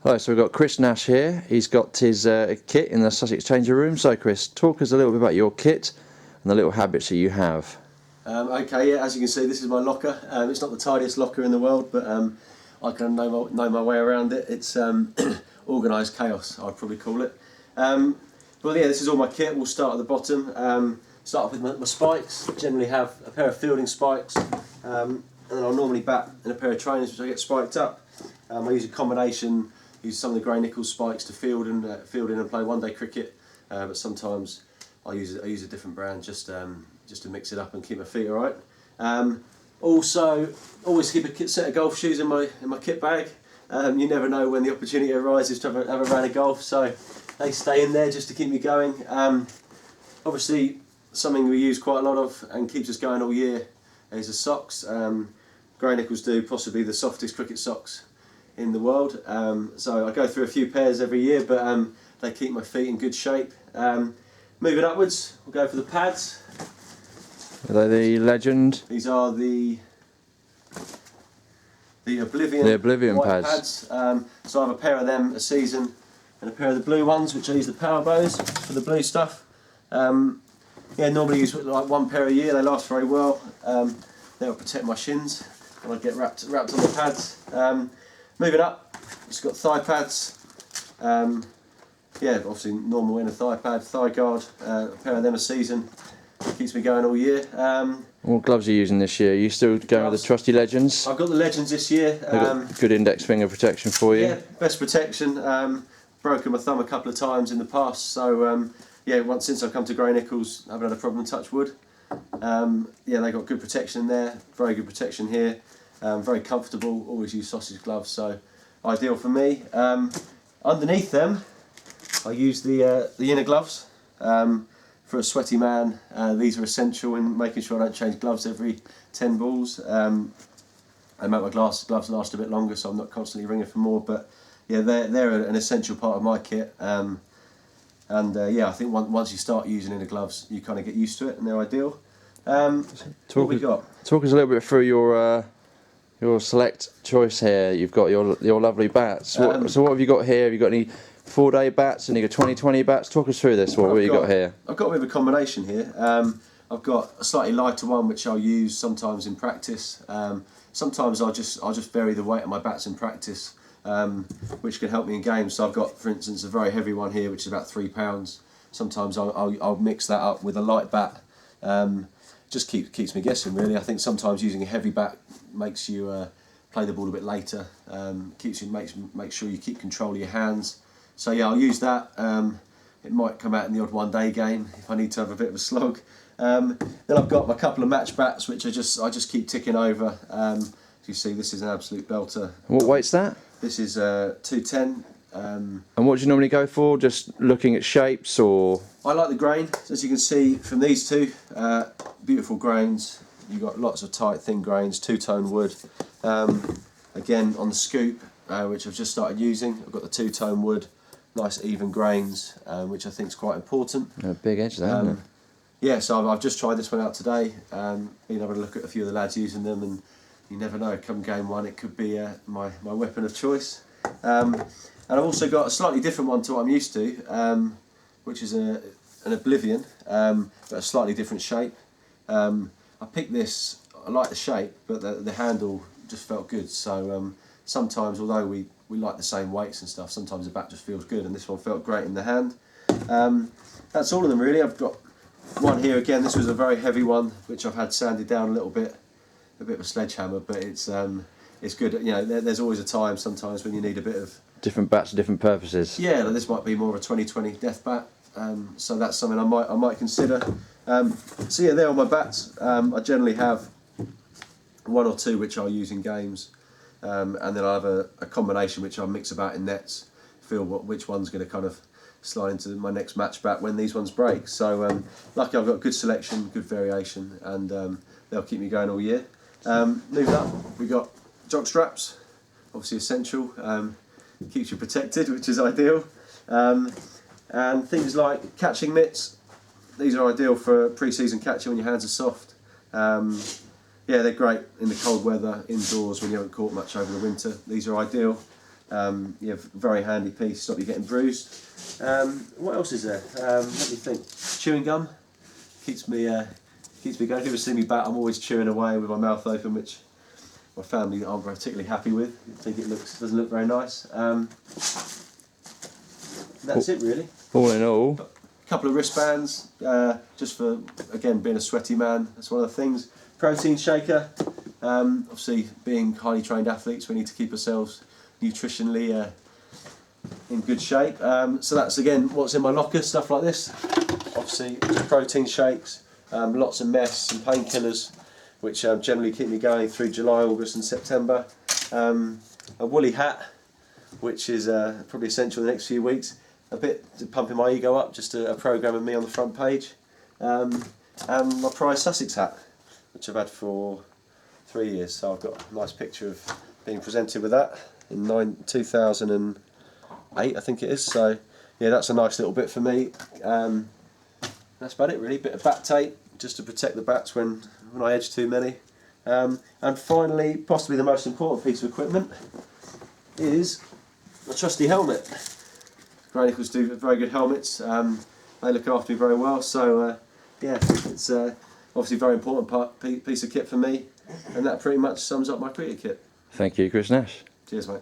Hi, so we've got Chris Nash here. He's got his kit in the Sussex changing room. So Chris, talk us a little bit about your kit and the little habits that you have. Okay, yeah, as you can see, this is my locker. It's not the tidiest locker in the world, but I can know my way around it. It's organised chaos, I'd probably call it. Well, yeah, this is all my kit. We'll start at the bottom. Start off with my spikes. Generally have a pair of fielding spikes, and then I'll normally bat in a pair of trainers which I get spiked up. I use a combination. Use some of the Gray-Nicolls spikes to field in and play one-day cricket, but sometimes I use a different brand just to mix it up and keep my feet alright. Also, always keep a set of golf shoes in my kit bag. You never know when the opportunity arises to have a round of golf, so they stay in there just to keep me going. Obviously, something we use quite a lot of and keeps us going all year is the socks. Gray-Nicolls do possibly the softest cricket socks in the world, so I go through a few pairs every year, but they keep my feet in good shape. Moving upwards, we'll go for the pads. Are they the Legend? These are the Oblivion. The Oblivion white pads. So I have a pair of them a season, and a pair of the blue ones, which I use the power bows for the blue stuff. Yeah, normally use like one pair a year. They last very well. They'll protect my shins, and I get wrapped on the pads. Moving up, it's got thigh pads. Yeah, obviously normal inner thigh pad, thigh guard, a pair of them a season. Keeps me going all year. What gloves are you using this year? Are you still going with the trusty Legends? I've got the Legends this year. They've got good index finger protection for you. Yeah, best protection. Broken my thumb a couple of times in the past, so yeah, since I've come to Gray-Nicolls, I haven't had a problem, touch wood. Yeah, they got good protection in there, very good protection here. Very comfortable, always use sausage gloves, so ideal for me. Underneath them, I use the inner gloves. For a sweaty man, these are essential in making sure I don't change gloves every 10 balls. They make my gloves last a bit longer, so I'm not constantly ringing for more, but yeah, they're an essential part of my kit. Yeah, I think once you start using inner gloves, you kind of get used to it, and they're ideal. What we got? Talk us a little bit through your select choice here. You've got your lovely bats. So what have you got here? Have you got any 4-day bats and you got 2020 bats? Talk us through this. What have you got here? I've got a bit of a combination here. I've got a slightly lighter one which I'll use sometimes in practice. Sometimes I'll just vary the weight of my bats in practice, which can help me in games. So I've got, for instance, a very heavy one here which is about £3. Sometimes I'll mix that up with a light bat. Just keeps me guessing, really. I think sometimes using a heavy bat makes you play the ball a bit later. Makes sure you keep control of your hands. So yeah, I'll use that. It might come out in the odd one-day game if I need to have a bit of a slog. Then I've got my couple of match bats which I just keep ticking over. As you see, this is an absolute belter. What weight's that? This is 210. And what do you normally go for? Just looking at shapes, or? I like the grain. So as you can see from these two, beautiful grains. You've got lots of tight, thin grains, two-tone wood. Again, on the scoop, which I've just started using, I've got the two-tone wood, nice even grains, which I think is quite important. A big edge there, isn't it? Yeah, so I've just tried this one out today. Been able to look at a few of the lads using them, and you never know, come game one, it could be my weapon of choice. And I've also got a slightly different one to what I'm used to, which is an Oblivion, but a slightly different shape. I picked this, I like the shape, but the handle just felt good. So sometimes, although we like the same weights and stuff, sometimes the bat just feels good, and this one felt great in the hand. That's all of them really. I've got one here again. This was a very heavy one, which I've had sanded down a little bit, a bit of a sledgehammer, but it's good. You know, there's always a time sometimes when you need a bit of different bats for different purposes. Yeah, this might be more of a 2020 death bat, so that's something I might consider. So yeah, they're all my bats. I generally have one or two which I'll use in games, and then I have a combination which I'll mix about in nets, feel which one's going to kind of slide into my next match bat when these ones break. So lucky I've got a good selection, good variation, and they'll keep me going all year. Moving up, we've got Jockstraps, obviously essential. Keeps you protected, which is ideal. And things like catching mitts. These are ideal for pre-season catching when your hands are soft. Yeah, they're great in the cold weather, indoors when you haven't caught much over the winter. These are ideal. Yeah, very handy piece, stop you getting bruised. What else is there? Let me think. Chewing gum keeps me going. If you ever see me bat, I'm always chewing away with my mouth open, which my family aren't particularly happy with. I think it doesn't look very nice. That's it really. All in all, A couple of wristbands, just for, again, being a sweaty man. That's one of the things. Protein shaker. Obviously, being highly trained athletes, we need to keep ourselves nutritionally in good shape. So that's again what's in my locker, stuff like this. Obviously, protein shakes, lots of mess and painkillers, which generally keep me going through July, August, and September. A woolly hat, which is probably essential in the next few weeks. A bit pumping my ego up, just a programme of me on the front page. And my prize Sussex hat, which I've had for 3 years. So I've got a nice picture of being presented with that in 2008, I think it is. So yeah, that's a nice little bit for me. That's about it really. Bit of bat tape just to protect the bats when I edge too many. And finally, possibly the most important piece of equipment is a trusty helmet. Gray-Nicolls do very good helmets. They look after me very well. So yeah, it's obviously a very important piece of kit for me, and that pretty much sums up my cricket kit. thank you, Chris Nash. Cheers, mate.